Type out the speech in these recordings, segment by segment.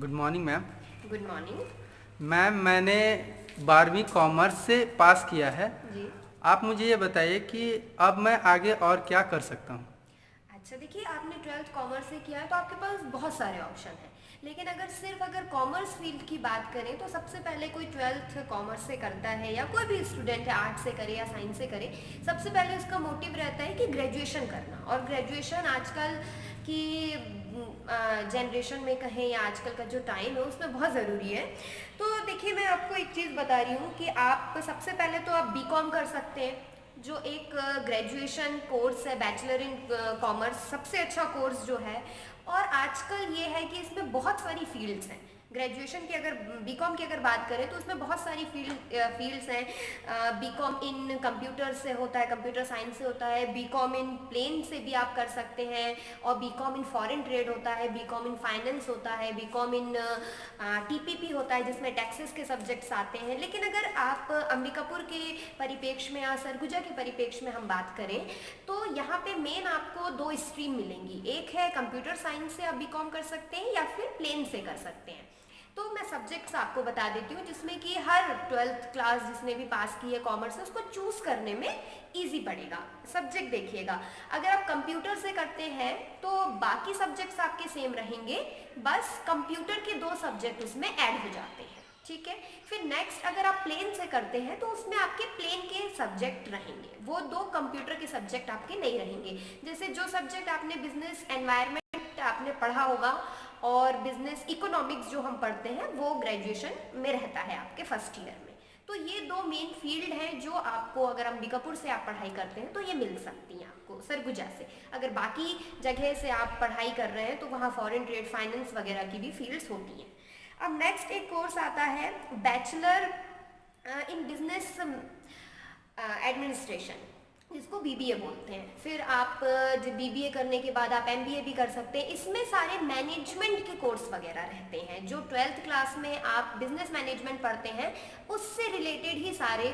Good morning ma'am. Good morning. Ma'am मैंने 12वीं commerce से पास किया है। जी। आप मुझे ये बताइए कि अब मैं आगे और क्या कर सकता हूँ। अच्छा, देखिए, आपने 12th कॉमर्स से किया है तो आपके पास बहुत सारे ऑप्शन हैं। लेकिन अगर कॉमर्स फील्ड की बात करें तो सबसे पहले कोई 12th कॉमर्स से करता है या कोई भी स्टूडेंट है आर्ट्स से करे या साइंस से करे, सबसे पहले उसका मोटिव रहता है कि ग्रेजुएशन करना। और ग्रेजुएशन आजकल की जनरेशन में कहें या आजकल का जो टाइम है उसमें बहुत ज़रूरी है। तो देखिए, मैं आपको एक चीज़ बता रही हूँ कि आप सबसे पहले तो आप बीकॉम कर सकते हैं, जो एक ग्रेजुएशन कोर्स है, बैचलर इन कॉमर्स, सबसे अच्छा कोर्स जो है। और आजकल ये है कि इसमें बहुत सारी फील्ड्स हैं। ग्रेजुएशन की अगर बीकॉम की अगर बात करें तो उसमें बहुत सारी फील्ड्स हैं। बीकॉम इन कंप्यूटर से होता है, कंप्यूटर साइंस से होता है, बीकॉम इन प्लेन से भी आप कर सकते हैं, और बीकॉम इन फॉरेन ट्रेड होता है, बीकॉम इन फाइनेंस होता है, बीकॉम इन टीपीपी होता है जिसमें टैक्सेस के सब्जेक्ट्स आते हैं। लेकिन अगर आप अंबिकापुर के परिप्रेक्ष्य में या सरगुजा के परिप्रेक्ष्य में हम बात करें तो यहाँ पे मेन आपको दो स्ट्रीम मिलेंगी। एक है कंप्यूटर साइंस से आप बीकॉम कर सकते हैं या फिर प्लेन से कर सकते हैं। तो मैं सब्जेक्ट्स आपको बता देती हूँ जिसमें कि हर 12th क्लास जिसने भी पास की है कॉमर्स से उसको चूज करने में इजी पड़ेगा। सब्जेक्ट देखिएगा, अगर आप कंप्यूटर से करते हैं तो बाकी सब्जेक्ट्स आपके सेम रहेंगे, बस कंप्यूटर के दो सब्जेक्ट उसमें ऐड हो जाते हैं, ठीक है। फिर नेक्स्ट, अगर आप प्लेन से करते हैं तो उसमें आपके प्लेन के सब्जेक्ट रहेंगे, वो दो कंप्यूटर के सब्जेक्ट आपके नहीं रहेंगे। जैसे जो सब्जेक्ट आपने बिजनेस एनवायरनमेंट आपने पढ़ा होगा और बिजनेस इकोनॉमिक्स जो हम पढ़ते हैं वो ग्रेजुएशन में रहता है आपके फर्स्ट ईयर में। तो ये दो मेन फील्ड हैं जो आपको, अगर अंबिकापुर से आप पढ़ाई करते हैं तो ये मिल सकती हैं आपको सरगुजा से। अगर बाकी जगह से आप पढ़ाई कर रहे हैं तो वहाँ फॉरेन ट्रेड, फाइनेंस वगैरह की भी फील्ड्स होती हैं। अब नेक्स्ट एक कोर्स आता है बैचलर इन बिजनेस एडमिनिस्ट्रेशन, जिसको बीबीए बोलते हैं। फिर आप जब बीबीए करने के बाद आप एमबीए भी कर सकते हैं। इसमें सारे मैनेजमेंट के कोर्स वगैरह रहते हैं, जो 12th क्लास में आप बिजनेस मैनेजमेंट पढ़ते हैं उससे रिलेटेड ही सारे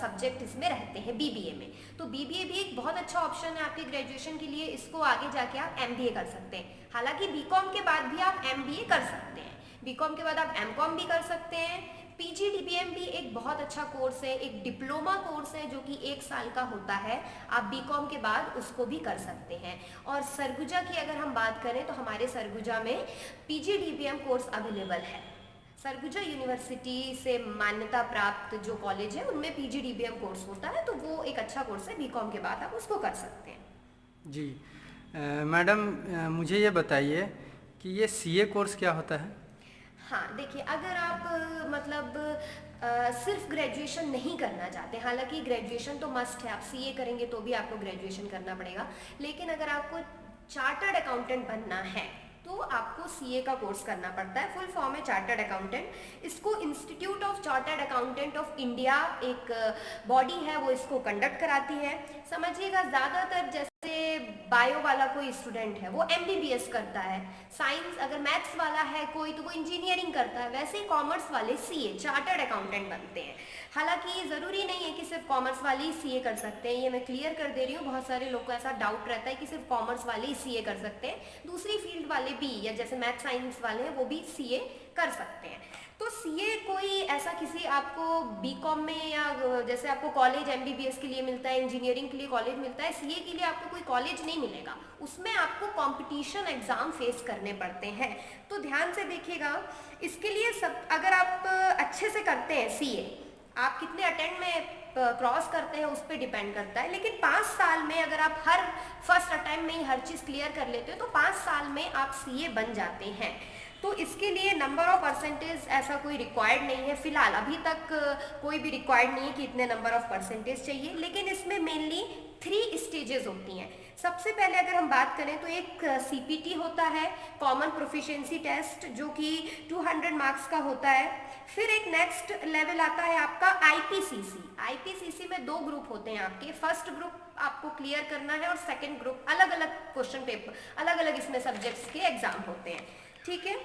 सब्जेक्ट इसमें रहते हैं बीबीए में। तो बीबीए भी एक बहुत अच्छा ऑप्शन है आपके ग्रेजुएशन के लिए, इसको आगे जाके आप एमबीए कर सकते हैं। हालांकि बीकॉम के बाद भी आप एमबीए कर सकते हैं, बीकॉम के बाद आप एमकॉम भी कर सकते हैं। पीजीडीबीएम भी एक बहुत अच्छा कोर्स है, एक डिप्लोमा कोर्स है जो कि 1 साल का होता है। आप बीकॉम के बाद उसको भी कर सकते हैं। और सरगुजा की अगर हम बात करें तो हमारे सरगुजा में पीजीडीबीएम कोर्स अवेलेबल है। सरगुजा यूनिवर्सिटी से मान्यता प्राप्त जो कॉलेज है उनमें पीजीडीबीएम कोर्स होता है, तो वो एक अच्छा कोर्स है, बीकॉम के बाद आप उसको कर सकते हैं। जी मैडम, मुझे ये बताइए कि ये सीए कोर्स क्या होता है। हाँ, देखिए, अगर आप सिर्फ ग्रेजुएशन नहीं करना चाहते, हालांकि ग्रेजुएशन तो मस्ट है, आप सीए करेंगे तो भी आपको ग्रेजुएशन करना पड़ेगा, लेकिन अगर आपको चार्टर्ड अकाउंटेंट बनना है तो आपको सीए का कोर्स करना पड़ता है। फुल फॉर्म है चार्टर्ड अकाउंटेंट। इसको institute of chartered accountant of India एक बॉडी है, वो इसको कंडक्ट कराती है। समझिएगा, ज़्यादातर जैसे बायो वाला कोई स्टूडेंट है वो एमबीबीएस करता है, साइंस अगर मैथ्स वाला है कोई तो वो इंजीनियरिंग करता है, वैसे ही कॉमर्स वाले सीए चार्टर्ड अकाउंटेंट बनते हैं। हालांकि ये ज़रूरी नहीं है कि सिर्फ कॉमर्स वाले ही सीए कर सकते हैं, ये मैं क्लियर कर दे रही हूँ। बहुत सारे लोग को ऐसा डाउट रहता है कि सिर्फ कॉमर्स वाले ही सीए कर सकते हैं, दूसरी फील्ड वाले भी, या जैसे मैथ साइंस वाले हैं वो भी सीए कर सकते हैं। तो सीए कोई ऐसा किसी आपको बीकॉम में या जैसे आपको कॉलेज एमबीबीएस के लिए मिलता है, इंजीनियरिंग के लिए कॉलेज मिलता है, सीए के लिए आपको कोई कॉलेज नहीं मिलेगा। उसमें आपको कंपटीशन एग्जाम फेस करने पड़ते हैं। तो ध्यान से देखिएगा, इसके लिए सब अगर आप अच्छे से करते हैं सीए, आप कितने अटेम्प्ट में क्रॉस करते हैं उस पर डिपेंड करता है। लेकिन 5 साल में अगर आप हर फर्स्ट अटेम्प्ट में ही हर चीज़ क्लियर कर लेते हो तो 5 साल में आप सीए बन जाते हैं। तो इसके लिए नंबर ऑफ परसेंटेज ऐसा कोई रिक्वायर्ड नहीं है, फिलहाल अभी तक कोई भी रिक्वायर्ड नहीं है कि इतने नंबर ऑफ परसेंटेज चाहिए। लेकिन इसमें मेनली 3 स्टेजेस होती हैं। सबसे पहले अगर हम बात करें तो एक सीपीटी होता है, कॉमन प्रोफिशिएंसी टेस्ट, जो कि 200 मार्क्स का होता है। फिर एक नेक्स्ट लेवल आता है आपका आईपीसीसी। आईपीसीसी में 2 ग्रुप होते हैं आपके, फर्स्ट ग्रुप आपको क्लियर करना है और सेकेंड ग्रुप, अलग अलग क्वेश्चन पेपर, अलग अलग इसमें सब्जेक्ट्स के एग्जाम होते हैं, ठीक है।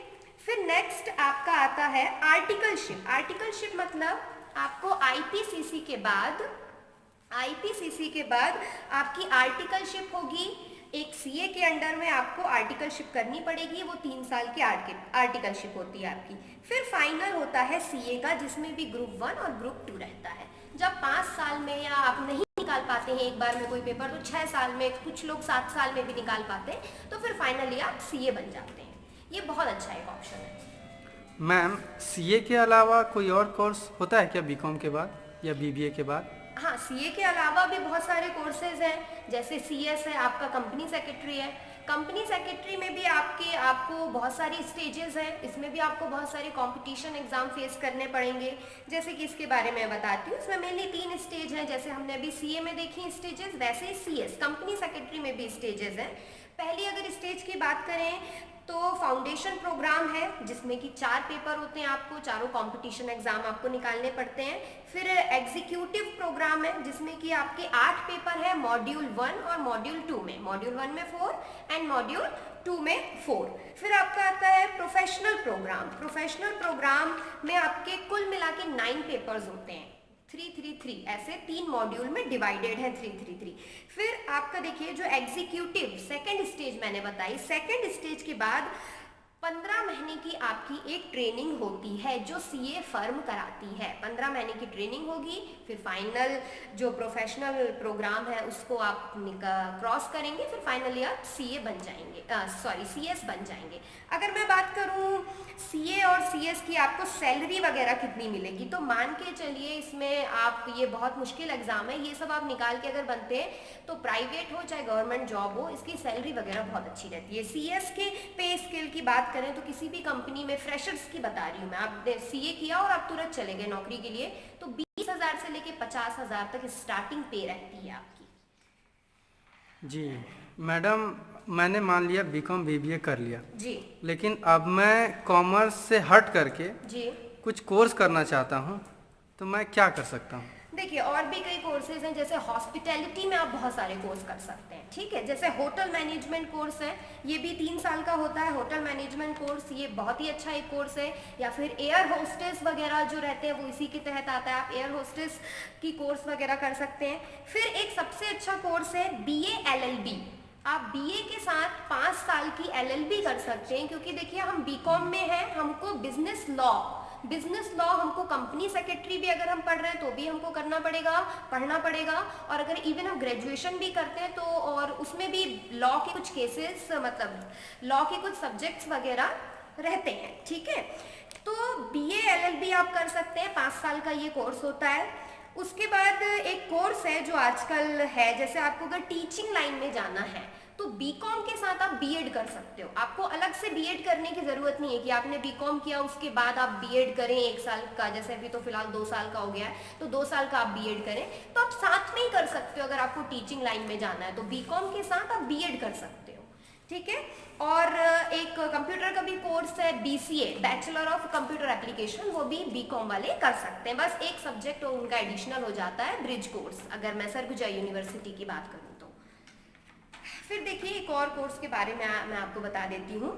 फिर नेक्स्ट आपका आता है आर्टिकलशिप। आर्टिकलशिप मतलब आपको आईपीसीसी के बाद आपकी आर्टिकलशिप होगी, एक सीए के अंडर में आपको आर्टिकलशिप करनी पड़ेगी, वो 3 साल की आर्टिकलशिप होती है आपकी। फिर फाइनल होता है सीए का, जिसमें भी ग्रुप 1 और ग्रुप 2 रहता है। जब 5 साल में या आप नहीं निकाल पाते हैं एक बार में कोई पेपर, तो 6 साल में, कुछ लोग 7 साल में भी निकाल पाते हैं, तो फिर फाइनली आप सीए बन जाते हैं। ये बहुत अच्छा एक ऑप्शन है। मैम, सीए के अलावा कोई और कोर्स होता है क्या बीकॉम के बाद या बीबीए के बाद? हाँ, सीए के अलावा भी बहुत सारे कोर्सेज हैं, जैसे सीएस है, आपका कंपनी सेक्रेटरी है। कंपनी सेक्रेटरी में भी आपको बहुत सारी स्टेजेस हैं, इसमें भी आपको बहुत सारे कंपटीशन एग्जाम फेस करने पड़ेंगे। जैसे कि इसके बारे में बताती हूँ, इसमें मेनली 3 स्टेज हैं, जैसे हमने अभी सीए में देखी स्टेजेस, वैसे ही सीएस कंपनी सेक्रेटरी में भी स्टेजेस हैं। पहली अगर स्टेज की बात करें तो फाउंडेशन प्रोग्राम है, जिसमें कि 4 पेपर होते हैं, आपको चारों कंपटीशन एग्जाम आपको निकालने पड़ते हैं। फिर एग्जीक्यूटिव प्रोग्राम है, जिसमें कि आपके 8 पेपर है मॉड्यूल 1 और मॉड्यूल 2 में। मॉड्यूल 1 में 4 एंड मॉड्यूल 2 में 4। फिर आपका आता है प्रोफेशनल प्रोग्राम। प्रोफेशनल प्रोग्राम में आपके कुल मिला के 9 पेपर्स होते हैं, 3-3-3, ऐसे 3 मॉड्यूल में डिवाइडेड है 3-3-3। फिर आपका देखिए जो एग्जीक्यूटिव सेकंड स्टेज मैंने बताई, सेकंड स्टेज के बाद 15 महीने की आपकी एक ट्रेनिंग होती है जो सीए फर्म कराती है। 15 महीने की ट्रेनिंग होगी, फिर फाइनल जो प्रोफेशनल प्रोग्राम है उसको आप क्रॉस करेंगे, फिर फाइनली आप सीए बन जाएंगे, सीएस बन जाएंगे। अगर मैं बात करूं सीए और सीएस की आपको सैलरी वगैरह कितनी मिलेगी, तो मान के चलिए इसमें आप, ये बहुत मुश्किल एग्जाम है, ये सब आप निकाल के अगर बनते हैं तो प्राइवेट हो चाहे गवर्नमेंट जॉब हो, इसकी सैलरी वगैरह बहुत अच्छी रहती है। सीएस के पे स्केल की बात करें तो किसी भी कंपनी में, फ्रेशर्स की बता रही हूँ मैं, आपने सीए किया और आप तुरंत चले गए नौकरी के लिए, तो 20,000 से लेके 50,000 तक स्टार्टिंग पे रहती है आपकी। जी मैडम, मैंने मान लिया बीकॉम बीबीए कर लिया जी। लेकिन अब मैं कॉमर्स से हट करके जी। कुछ कोर्स करना चाहता हूँ, तो मैं क्या कर सकता हूँ? देखिए और भी कई कोर्सेज हैं, जैसे हॉस्पिटैलिटी में आप बहुत सारे कोर्स कर सकते हैं, ठीक है। जैसे होटल मैनेजमेंट कोर्स है, ये भी 3 साल का होता है होटल मैनेजमेंट कोर्स, ये बहुत ही अच्छा एक कोर्स है। या फिर एयर होस्टेस वगैरह जो रहते हैं वो इसी के तहत आता है, आप एयर होस्टेस की कोर्स वगैरह कर सकते हैं। फिर एक सबसे अच्छा कोर्स है बीए एलएलबी। आप बीए के साथ 5 साल की एलएलबी कर सकते हैं, क्योंकि देखिए हम बीकॉम में हैं, हमको बिजनेस लॉ हमको कंपनी सेक्रेटरी भी अगर हम पढ़ रहे हैं तो भी हमको पढ़ना पड़ेगा। और अगर इवन हम ग्रेजुएशन भी करते हैं तो, और उसमें भी लॉ के कुछ केसेस, मतलब लॉ के कुछ सब्जेक्ट्स वगैरह रहते हैं, ठीक है। तो बीए एलएलबी आप कर सकते हैं, 5 साल का ये कोर्स होता है। उसके बाद एक कोर्स है जो आजकल है, जैसे आपको अगर टीचिंग लाइन में जाना है तो बीकॉम के साथ आप बीएड कर सकते हो। आपको अलग से बीएड करने की जरूरत नहीं है कि आपने बीकॉम किया उसके बाद आप बीएड करें 1 साल का, जैसे अभी तो फिलहाल 2 साल का हो गया है, तो 2 साल का आप बीएड करें, तो आप साथ में ही कर सकते हो। अगर आपको टीचिंग लाइन में जाना है तो बीकॉम के साथ आप बीएड कर सकते हो, ठीक है। और एक कंप्यूटर का भी कोर्स है BCA, bachelor of computer application, वो भी बीकॉम वाले कर सकते हैं। बस एक सब्जेक्ट उनका एडिशनल हो जाता है, ब्रिज कोर्स, अगर मैं सरगुजा यूनिवर्सिटी की बात करूँ तो। फिर देखिए एक और कोर्स के बारे में मैं आपको बता देती हूँ,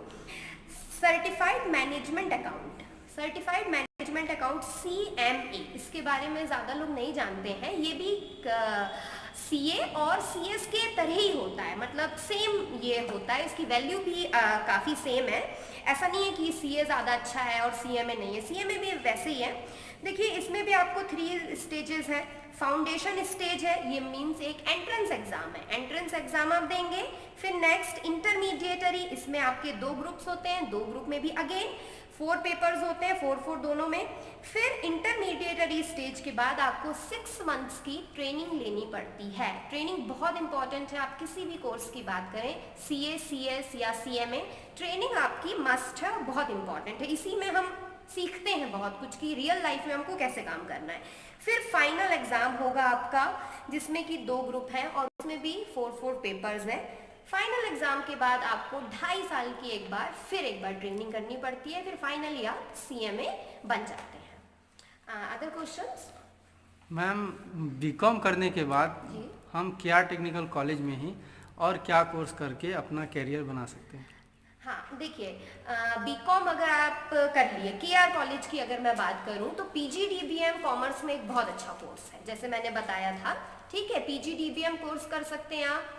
certified management account. Certified management account CMA, इसके बारे में ज़्यादा लोग नहीं जानते हैं। ये भी सीए और सीएस के तरह ही होता है, मतलब सेम ये होता है, इसकी वैल्यू भी काफ़ी सेम है। ऐसा नहीं है कि सीए ज़्यादा अच्छा है और सीएमए नहीं है, सीएमए भी वैसे ही है। देखिए इसमें भी आपको 3 स्टेजेस हैं। फाउंडेशन स्टेज है, ये मीन्स एक एंट्रेंस एग्जाम है, एंट्रेंस एग्जाम आप देंगे। फिर नेक्स्ट इंटरमीडिएटरी, इसमें आपके 2 ग्रुप्स होते हैं, 2 ग्रुप में भी अगेन 4 पेपर्स होते हैं, 4 दोनों में। फिर इंटरमीडिएटरी स्टेज के बाद आपको 6 मंथ्स की ट्रेनिंग लेनी पड़ती है। ट्रेनिंग बहुत इंपॉर्टेंट है, आप किसी भी कोर्स की बात करें, सीए, सीएस या सीएमए, ट्रेनिंग आपकी मस्ट है, बहुत इंपॉर्टेंट है। इसी में हम सीखते हैं बहुत कुछ कि रियल लाइफ में हमको कैसे काम करना है। फिर फाइनल एग्जाम होगा आपका, जिसमें कि 2 ग्रुप हैं और उसमें भी 4 पेपर्स हैं। फाइनल एग्जाम के बाद आपको 2.5 साल की एक बार ट्रेनिंग करनी पड़ती है, फिर फाइनली आप सीएमए बन जाते हैं। Other questions? मैम, बीकॉम करने के बाद जी। हम क्या टेक्निकल कॉलेज में ही और क्या कोर्स करके अपना कैरियर बना सकते हैं? हाँ देखिए, बीकॉम अगर आप कर लिए, केआर कॉलेज की अगर मैं बात करूँ तो पीजीडीबीएम कॉमर्स में एक बहुत अच्छा कोर्स है, जैसे मैंने बताया था, ठीक है। पीजीडीबीएम कोर्स कर सकते हैं आप।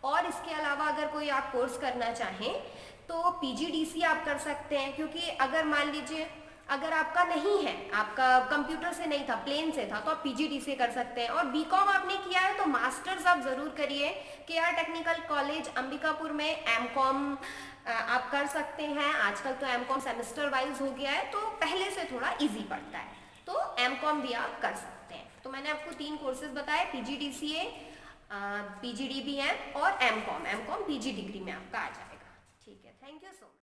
और इसके अलावा अगर कोई आप कोर्स करना चाहें तो पीजीडीसी आप कर सकते हैं, क्योंकि अगर मान लीजिए अगर आपका नहीं है, आपका कंप्यूटर से नहीं था, प्लेन से था, तो आप पीजीडीसी कर सकते हैं। और बीकॉम आपने किया है तो मास्टर्स आप ज़रूर करिए। केआर टेक्निकल कॉलेज अंबिकापुर में एमकॉम आप कर सकते हैं। आजकल तो एमकॉम सेमेस्टर वाइज हो गया है, तो पहले से थोड़ा इजी पड़ता है, तो एमकॉम भी आप कर सकते हैं। तो मैंने आपको 3 कोर्सेज बताए, पीजीडीसीए, पीजीडीबीएम और एमकॉम। एमकॉम पीजी डिग्री में आपका आ जाएगा। ठीक है, थैंक यू सो मच।